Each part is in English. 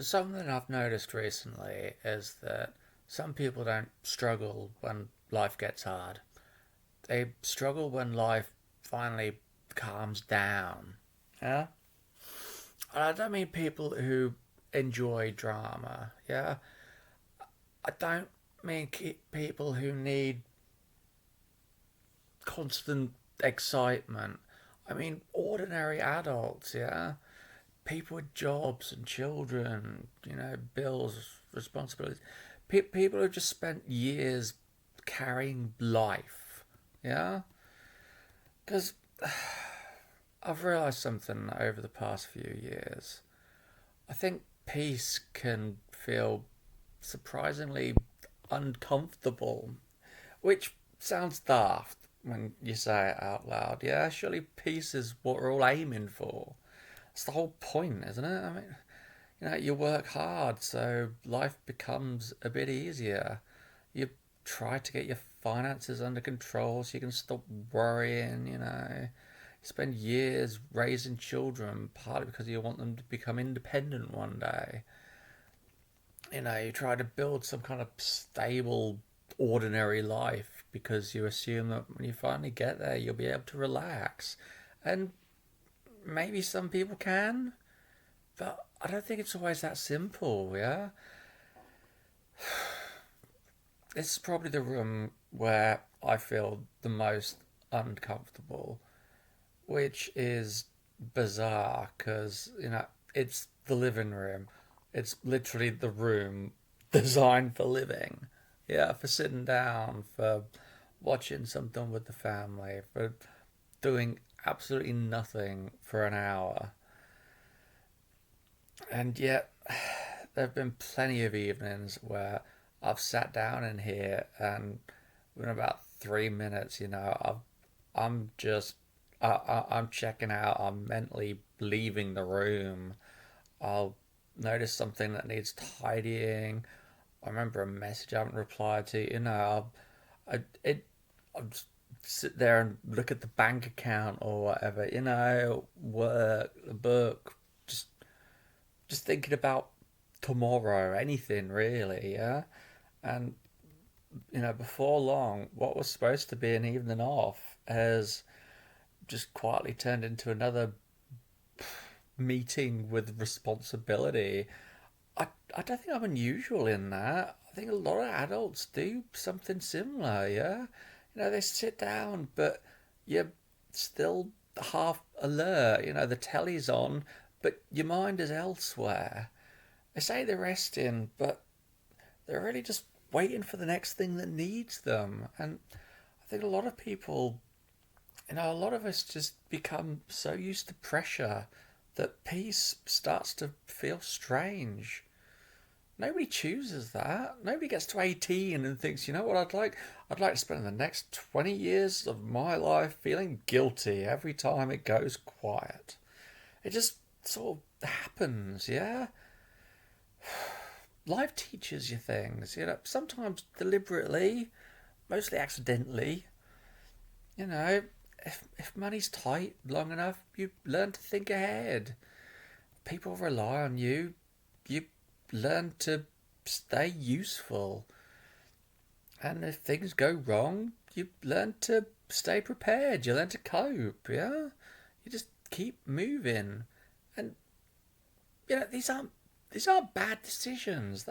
Something I've noticed recently is that some people don't struggle when life gets hard. They struggle when life finally calms down. Yeah? And I don't mean people who enjoy drama. Yeah? I don't mean people who need constant excitement. I mean ordinary adults. Yeah? People with jobs and children, bills, responsibilities. People who just spent years carrying life. Yeah? Because I've realised something over the past few years. I think peace can feel surprisingly uncomfortable, which sounds daft when you say it out loud. Yeah, surely peace is what we're all aiming for. That's the whole point, isn't it? I mean, you work hard, so life becomes a bit easier. You try to get your finances under control so you can stop worrying, You spend years raising children, partly because you want them to become independent one day. You try to build some kind of stable, ordinary life because you assume that when you finally get there, you'll be able to relax. And maybe some people can, but I don't think it's always that simple, yeah? This is probably the room where I feel the most uncomfortable, which is bizarre because, it's the living room. It's literally the room designed for living. Yeah, for sitting down, for watching something with the family, for doing absolutely nothing for an hour. And yet, there have been plenty of evenings where I've sat down in here and within about 3 minutes, I'm just, I'm checking out. I'm mentally leaving the room. I'll notice something that needs tidying. I remember a message I haven't replied to. I'll just sit there and look at the bank account or whatever. Work, the book, just just thinking about tomorrow, anything really, yeah. And before long, what was supposed to be an evening off has just quietly turned into another meeting with responsibility. I don't think I'm unusual in that. I think a lot of adults do something similar, yeah? They sit down, but you're still half alert. The telly's on, but your mind is elsewhere. They say they're resting, but they're really just waiting for the next thing that needs them. And I think a lot of people, a lot of us just become so used to pressure that peace starts to feel strange. Nobody chooses that. Nobody gets to 18 and thinks, you know what I'd like? I'd like to spend the next 20 years of my life feeling guilty every time it goes quiet. It just sort of happens, yeah? Life teaches you things, sometimes deliberately, mostly accidentally. You know, if money's tight long enough, you learn to think ahead. People rely on you. You learn to stay useful. And if things go wrong, you learn to stay prepared. You learn to cope, yeah? You just keep moving. And these aren't bad decisions.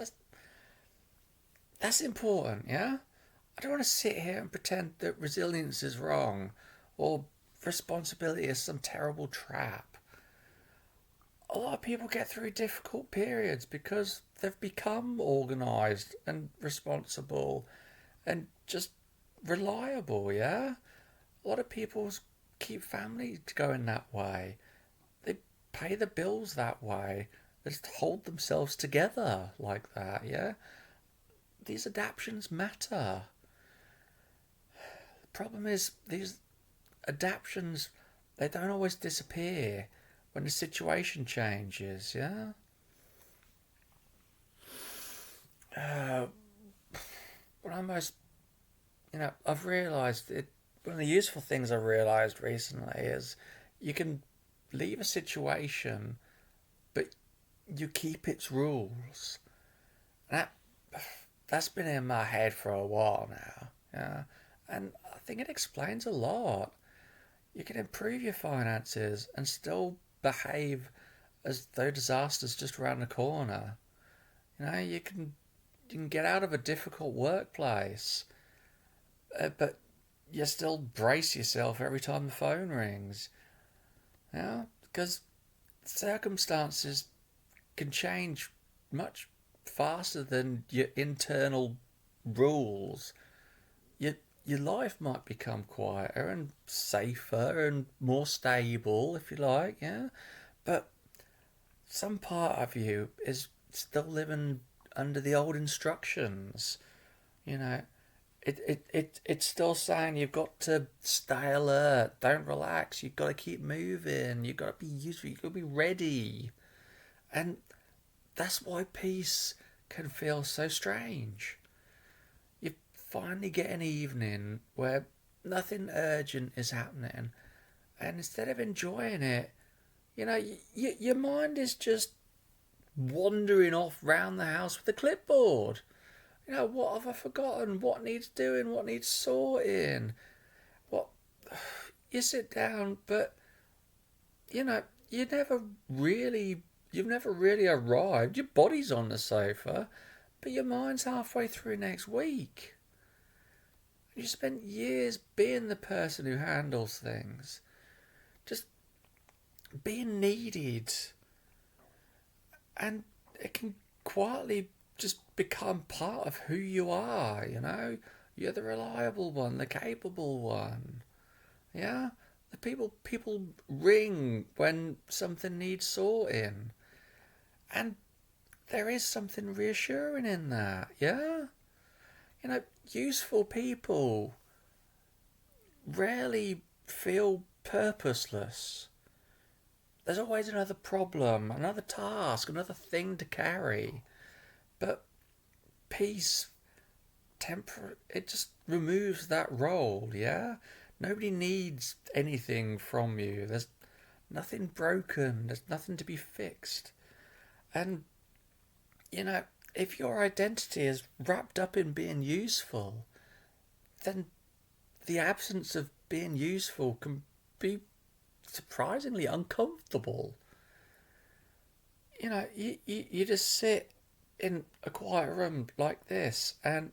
That's important, yeah? I don't want to sit here and pretend that resilience is wrong or responsibility is some terrible trap. A lot of people get through difficult periods because they've become organised and responsible and just reliable, yeah? A lot of people keep families going that way. They pay the bills that way. They just hold themselves together like that, yeah? These adaptations matter. The problem is these adaptations, they don't always disappear when the situation changes, yeah? Uh, but almost, I've realised it. One of the useful things I've realised recently is you can leave a situation, but you keep its rules. That that's been in my head for a while now. Yeah, and I think it explains a lot. You can improve your finances and still behave as though disaster's just around the corner. You can get out of a difficult workplace, but you still brace yourself every time the phone rings. Yeah, because circumstances can change much faster than your internal rules. Your your life might become quieter and safer and more stable, if you like, yeah. But some part of you is still living under the old instructions. You know, it's still saying you've got to stay alert, don't relax, you've got to keep moving, you've got to be useful, you've got to be ready. And that's why peace can feel so strange. You finally get an evening where nothing urgent is happening, and instead of enjoying it, your mind is just wandering off round the house with a clipboard. What have I forgotten? What needs doing? What needs sorting? What you sit down, but you know you never really, you've never really arrived. Your body's on the sofa, but your mind's halfway through next week. You spent years being the person who handles things, just being needed, and it can quietly just become part of who you are. You're the reliable one, the capable one. Yeah, the people ring when something needs sorting, and there is something reassuring in that. Yeah, useful people rarely feel purposeless. There's always another problem, another task, another thing to carry. But peace, it just removes that role, yeah? Nobody needs anything from you. There's nothing broken, there's nothing to be fixed. And, you know, if your identity is wrapped up in being useful, then the absence of being useful can be surprisingly uncomfortable. You just sit in a quiet room like this, and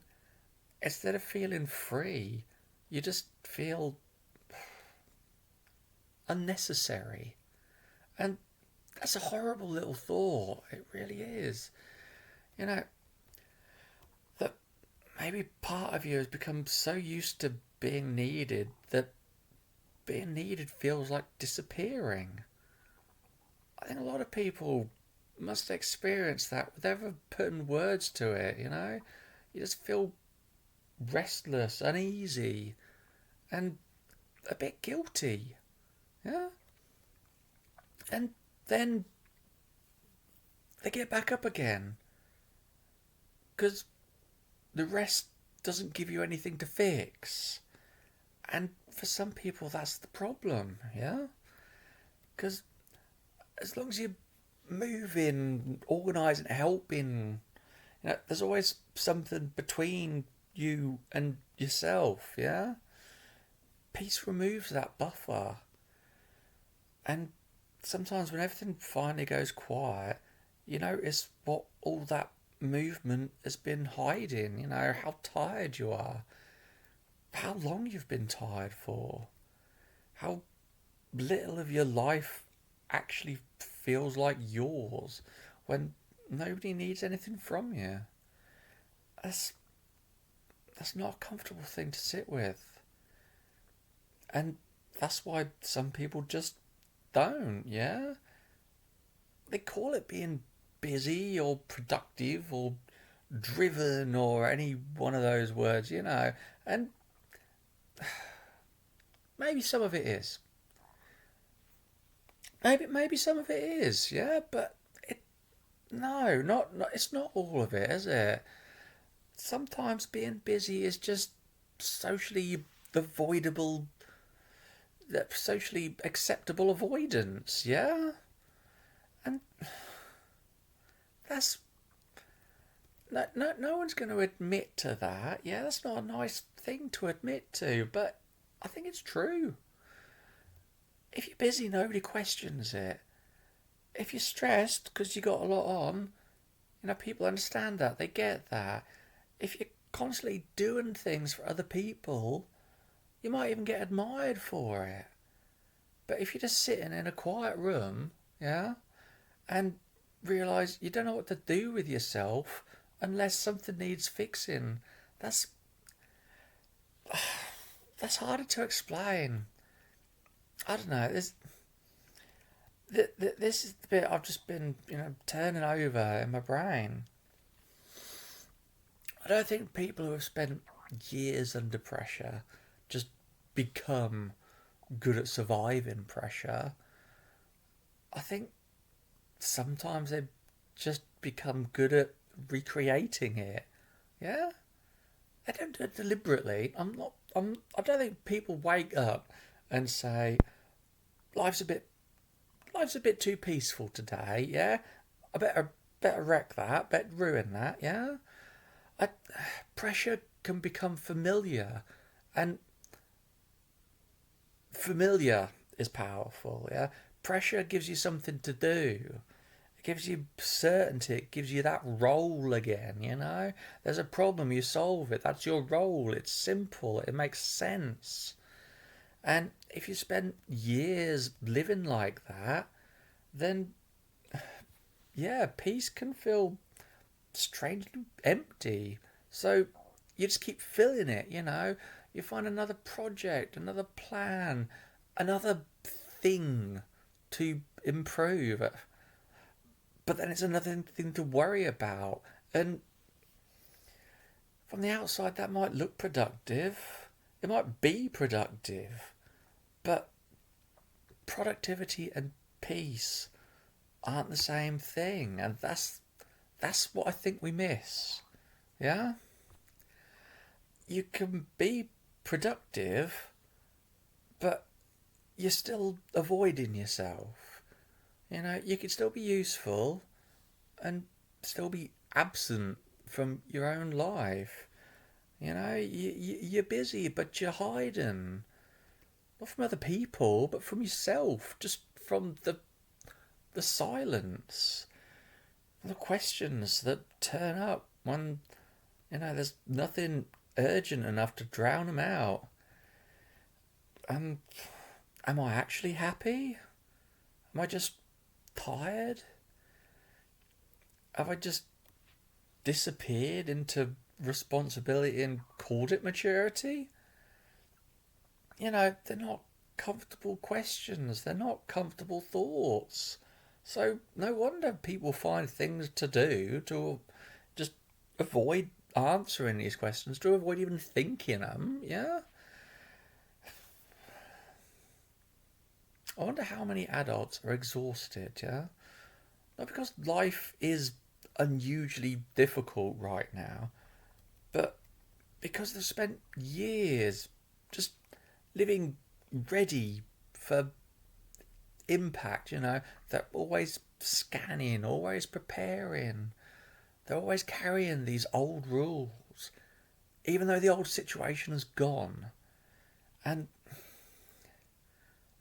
instead of feeling free, you just feel unnecessary. And that's a horrible little thought. It really is. You know, that maybe part of you has become so used to being needed that being needed feels like disappearing. I think a lot of people must experience that without ever putting words to it, You just feel restless, uneasy, and a bit guilty. Yeah? And then they get back up again. Because the rest doesn't give you anything to fix. And for some people, that's the problem, yeah? Because as long as you're moving, organising, helping, there's always something between you and yourself, yeah? Peace removes that buffer. And sometimes when everything finally goes quiet, you notice what all that movement has been hiding, how tired you are, how long you've been tired for, how little of your life actually feels like yours when nobody needs anything from you. That's that's not a comfortable thing to sit with. And that's why some people just don't, yeah? They call it being busy or productive or driven or any one of those words, and maybe some of it is. Maybe some of it is, yeah, but no, not it's not all of it, is it? Sometimes being busy is just socially avoidable, socially acceptable avoidance, yeah? And that's no one's going to admit to that. Yeah, that's not a nice thing to admit to, but I think it's true. If you're busy, nobody questions it. If you're stressed because you got a lot on, people understand that. They get that. If you're constantly doing things for other people, you might even get admired for it. But if you're just sitting in a quiet room, yeah, and realise you don't know what to do with yourself unless something needs fixing, that's that's harder to explain. I don't know. This is the bit I've just been, turning over in my brain. I don't think people who have spent years under pressure just become good at surviving pressure. I think sometimes they just become good at recreating it. Yeah? They don't do it deliberately. I don't think people wake up and say, life's a bit life's a bit too peaceful today, yeah? I better wreck that, better ruin that, yeah? I, Pressure can become familiar, and familiar is powerful, yeah? Pressure gives you something to do. It gives you certainty, it gives you that role again. There's a problem, you solve it, that's your role, it's simple, it makes sense. And if you spend years living like that, then yeah, peace can feel strangely empty. So you just keep filling it. You find another project, another plan, another thing to improve. But then it's another thing to worry about. And from the outside, that might look productive. It might be productive. But productivity and peace aren't the same thing. And that's what I think we miss. Yeah? You can be productive, but you're still avoiding yourself. You can still be useful and still be absent from your own life. You're busy, but you're hiding. Not from other people, but from yourself. Just from the silence. The questions that turn up when, there's nothing urgent enough to drown them out. And am I actually happy? Am I just tired? Have I just disappeared into responsibility and called it maturity? They're not comfortable questions. They're not comfortable thoughts. So no wonder people find things to do to just avoid answering these questions, to avoid even thinking them, yeah? I wonder how many adults are exhausted, yeah? Not because life is unusually difficult right now, but because they've spent years just living ready for impact, They're always scanning, always preparing. They're always carrying these old rules, even though the old situation is gone. And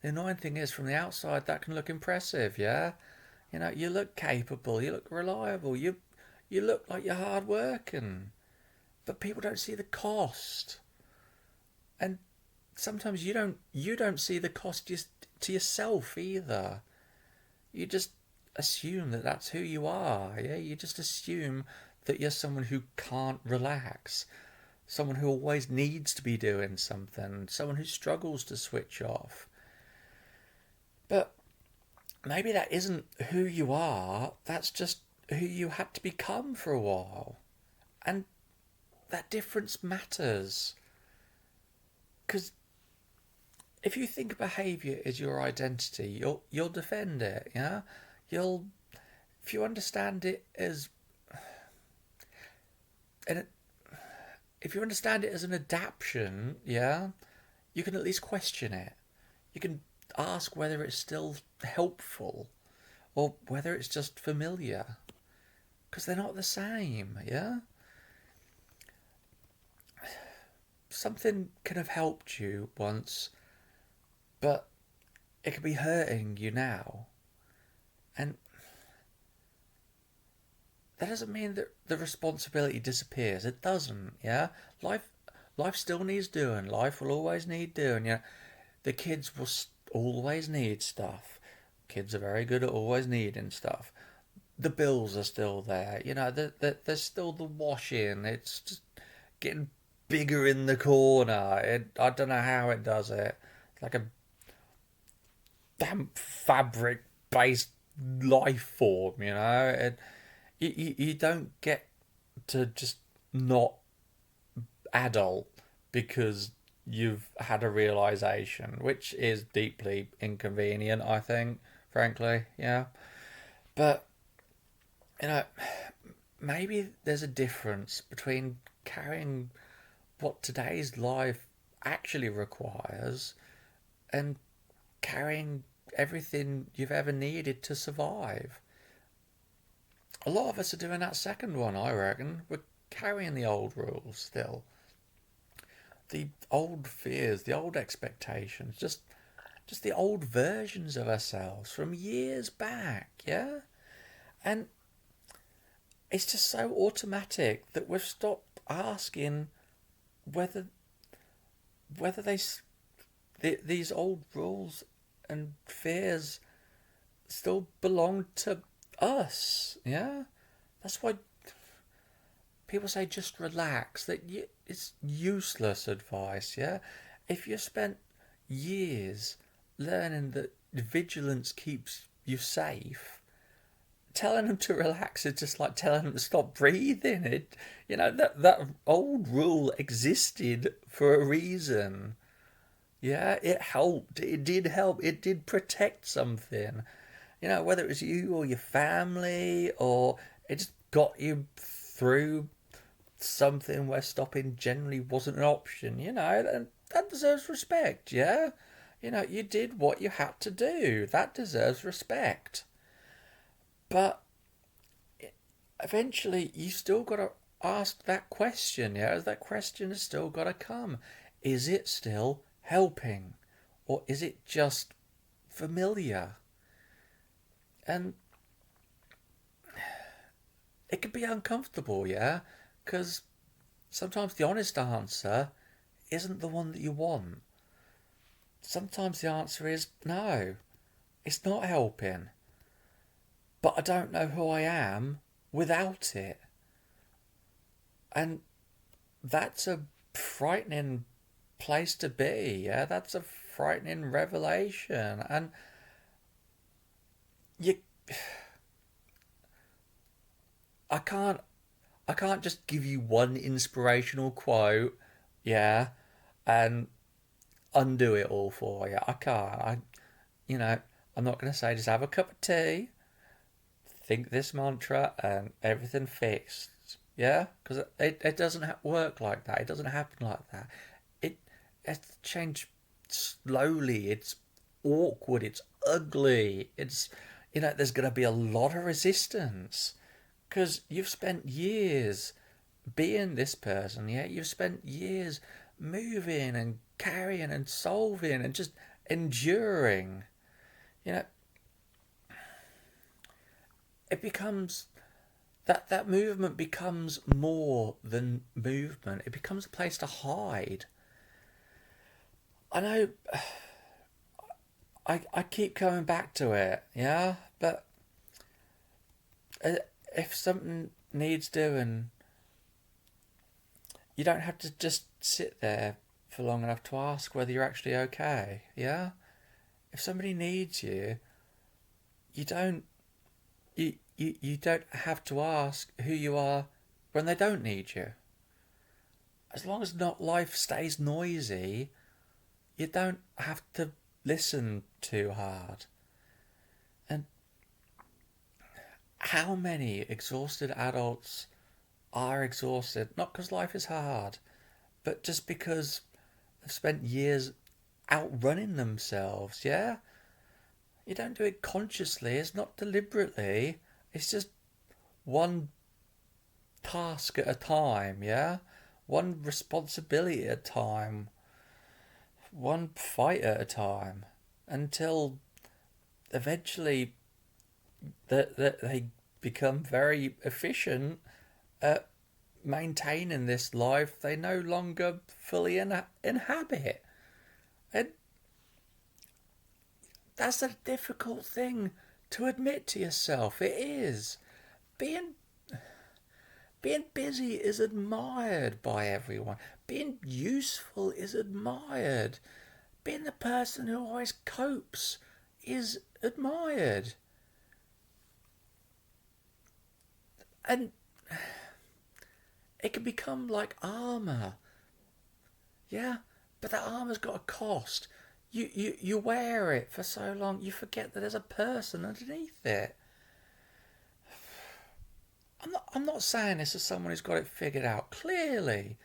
the annoying thing is, from the outside, that can look impressive, yeah? You look capable, you look reliable, you look like you're hard working. But people don't see the cost. And sometimes you don't see the cost to yourself either. You just assume that that's who you are. Yeah, you just assume that you're someone who can't relax, someone who always needs to be doing something, someone who struggles to switch off. But maybe that isn't who you are. That's just who you had to become for a while, and that difference matters. Because if you think behaviour is your identity, you'll defend it, yeah? You'll If you understand it as and if you understand it as an adaptation, yeah, you can at least question it. You can ask whether it's still helpful or whether it's just familiar. because they're not the same, yeah? Something could have helped you once, but it could be hurting you now. And that doesn't mean that the responsibility disappears. It doesn't, yeah? Life life still needs doing. Life will always need doing, yeah? The kids will always need stuff. Kids are very good at always needing stuff. The bills are still there. There's still the washing. It's just getting bigger in the corner. I don't know how it does it. It's like a damp fabric based life form, you don't get to just not adult because you've had a realization, which is deeply inconvenient, I think, frankly, yeah. But, you know, maybe there's a difference between carrying what today's life actually requires and carrying everything you've ever needed to survive. A lot of us are doing that second one, I reckon. We're carrying the old rules still. The old fears, the old expectations, just the old versions of ourselves from years back, yeah? And it's just so automatic that we've stopped asking whether whether these old rules and fears still belong to us, yeah? That's why people say just relax. It's useless advice, yeah? If you spent years learning that vigilance keeps you safe, telling them to relax is just like telling them to stop breathing. That old rule existed for a reason. Yeah, it helped. It did help. It did protect something. Whether it was you or your family, or it just got you through something where stopping generally wasn't an option, and that deserves respect, yeah? You did what you had to do. That deserves respect. But eventually, you still got to ask that question, yeah? That question has still got to come. Is it still helping? Or is it just familiar? And it can be uncomfortable, yeah? Because sometimes the honest answer isn't the one that you want. Sometimes the answer is no, it's not helping. But I don't know who I am without it. And that's a frightening place to be, yeah? That's a frightening revelation. And you I can't I can't just give you one inspirational quote, yeah, and undo it all for you. I can't. You know, I'm not going to say just have a cup of tea, think this mantra, and everything fixed. Yeah, because it doesn't work like that. It doesn't happen like that. It it's changed slowly. It's awkward. It's ugly. There's going to be a lot of resistance because you've spent years being this person. Yeah, you've spent years moving and carrying and solving and just enduring. You know, it becomes that movement becomes more than movement. It becomes a place to hide. I know I keep coming back to it, yeah, but uh, if something needs doing, you don't have to just sit there for long enough to ask whether you're actually okay, yeah? If somebody needs you, you don't you don't have to ask who you are when they don't need you. As long as not life stays noisy, you don't have to listen too hard. And how many exhausted adults are exhausted, not because life is hard, but just because they've spent years outrunning themselves, yeah? You don't do it consciously, it's not deliberately, it's just one task at a time, yeah? One responsibility at a time, one fight at a time, until eventually that they become very efficient at maintaining this life they no longer fully inhabit. And that's a difficult thing to admit to yourself. It is. Being being busy is admired by everyone. Being useful is admired. Being the person who always copes is admired. And it can become like armour. Yeah? But that armour's got a cost. You wear it for so long, you forget that there's a person underneath it. I'm not saying this as someone who's got it figured out. Clearly,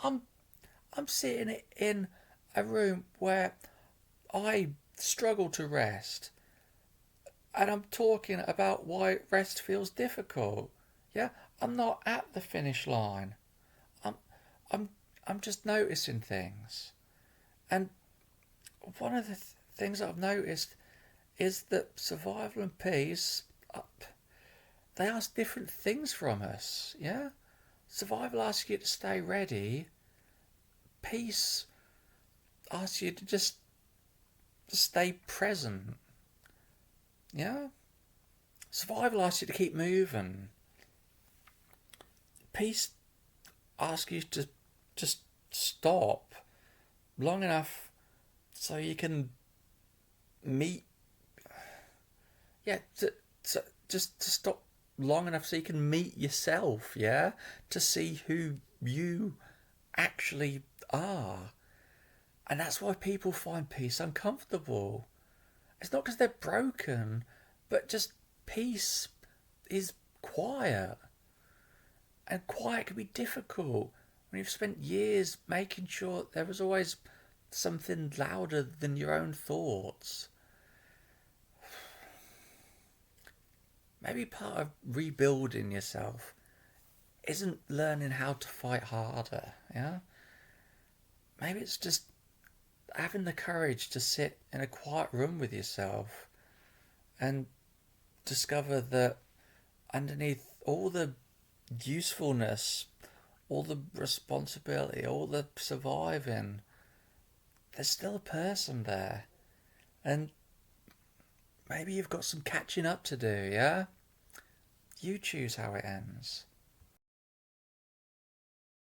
I'm I'm sitting in a room where I struggle to rest, and I'm talking about why rest feels difficult. Yeah, I'm not at the finish line. I'm I'm I'm just noticing things, and one of the things that I've noticed is that survival and peace, they ask different things from us. Yeah, survival asks you to stay ready. Peace asks you to just stay present. Yeah, survival asks you to keep moving. Peace asks you to just stop long enough so you can meet. Yeah, just to stop long enough so you can meet yourself. Yeah, to see who you actually are. And that's why people find peace uncomfortable. It's not because they're broken, but just peace is quiet. And quiet can be difficult when you've spent years making sure there was always something louder than your own thoughts. Maybe part of rebuilding yourself isn't learning how to fight harder, yeah? Maybe it's just having the courage to sit in a quiet room with yourself and discover that underneath all the usefulness, all the responsibility, all the surviving, there's still a person there. And maybe you've got some catching up to do, yeah? You choose how it ends.